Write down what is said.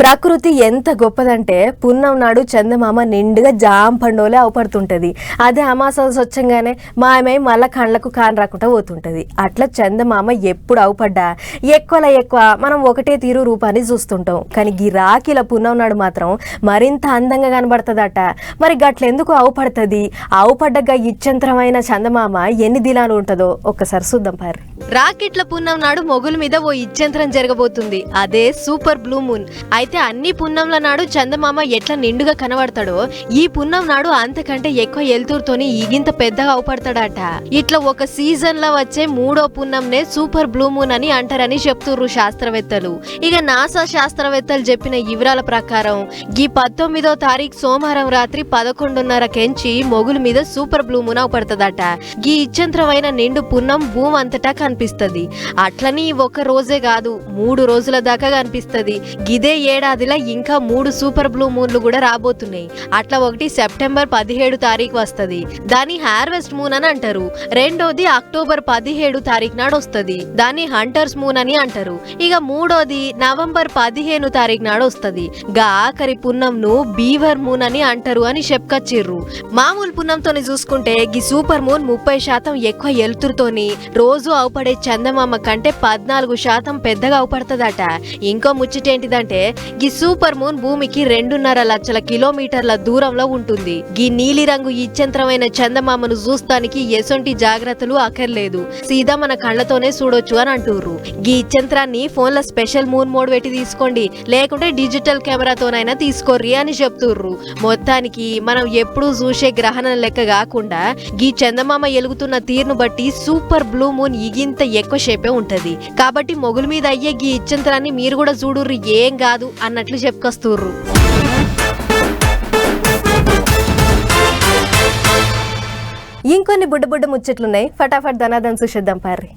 ప్రకృతి ఎంత గొప్పదంటే పున్నం నాడు చందమామ నిండుగా జామ పండుగలే అవపడుతుంటది. అదే అమావాస్య వచ్చంగానే మాయమై మళ్ళా కళ్ళకు కాని రాకుండా పోతుంటది. అట్లా చందమామ ఎప్పుడు అవపడ్డా ఎక్కువ మనం ఒకటే తీరు రూపాన్ని చూస్తుంటాం. కానీ గిరాకీల పున్నం నాడు మాత్రం మరింత అందంగా కనబడుతుందట. మరి గట్లెందుకు అవపడుతుంది? అవపడ్డగా ఇచ్చంత్రమైన చందమామ ఎన్ని దినాలు ఉంటుందో ఒక్కసారి చూద్దాం పారి. రాకెట్ల పున్నం నాడు మొగుల మీద ఓ ఇచ్చంత్రం జరగబోతుంది. అదే సూపర్ బ్లూ మూన్. అయితే అన్ని పున్నంల నాడు చందమామ ఎట్లా నిండుగా కనబడతాడో ఈ పున్నం నాడు అంతకంటే ఎక్కువ ఎలుతురుతోని ఈగింత పెద్దగా అవపడతాడట. ఇట్లా ఒక సీజన్ లో వచ్చే మూడో పున్నంనే సూపర్ బ్లూ మూన్ అని అంటారని చెప్తుర్రు శాస్త్రవేత్తలు. ఇక నాసా శాస్త్రవేత్తలు చెప్పిన వివరాల ప్రకారం ఈ 19వ తారీఖు సోమవారం రాత్రి 11:30కెంచి మొగుల మీద సూపర్ బ్లూ మూన్ అవపడుతుందట. ఈ ఇచ్చంత్రమైన నిండు పున్నం భూమి అంతటా కనిపిస్తది. అట్లని ఒక రోజే కాదు 3 రోజుల దాకా కనిపిస్తది. గిదే ఏడాదిలో ఇంకా 3 సూపర్ బ్లూ మూన్లు కూడా రాబోతున్నాయి. అట్లా ఒకటి సెప్టెంబర్ 17 తారీఖు వస్తది, దాన్ని హార్వెస్ట్ మూన్ అని అంటారు. రెండోది అక్టోబర్ 17 తారీఖు నాడు వస్తది, దాన్ని హంటర్స్ మూన్ అని అంటారు. ఇక మూడోది నవంబర్ 15 తారీఖు నాడు వస్తది. గా ఆఖరి పున్నంను బీవర్ మూన్ అని అంటారు అని చెప్పుకొచ్చిర్రు. మామూలు పున్నంతోని చూసుకుంటే గీ సూపర్ మూన్ 30% ఎక్కువ ఎలుతురుతోని రోజు అవపడే చందమామ కంటే 14% పెద్దగా అవపడుతుందట. ఇంకో ముచ్చటేంటిదంటే గీ సూపర్ మూన్ భూమికి 2.5 లక్షల కిలోమీటర్ల దూరంలో ఉంటుంది. గీ నీలిరంగు ఇచ్చంత్రమైన చందమామను చూస్తానికి ఎసొంటి జాగ్రత్తలు అక్కర్లేదు, సీదా మన కళ్ళతోనే చూడొచ్చు అని అంటుర్రు. గీ ఇచ్చంత్రాన్ని ఫోన్ల స్పెషల్ మూన్ మోడ్ పెట్టి తీసుకోండి, లేకుంటే డిజిటల్ కెమెరాతోనైనా తీసుకోర్రి అని చెప్తుర్రు. మొత్తానికి మనం ఎప్పుడూ చూసే గ్రహణం లెక్క కాకుండా గీ చందమామ ఎలుగుతున్న తీరును బట్టి సూపర్ బ్లూ మూన్ ఇగింత ఎక్కువ షేపే ఉంటది. కాబట్టి మొగుల మీద అయ్యే గీ ఇచ్చంత్రాన్ని మీరు కూడా చూడుర్రి, ఏం కాదు అన్నట్లు చెప్పుకొస్తుర్రు. ఇంకొన్ని బుడ్డ ముచ్చట్లున్నాయి, ఫటాఫట్ ధనాదం చూసేద్దాం పారి.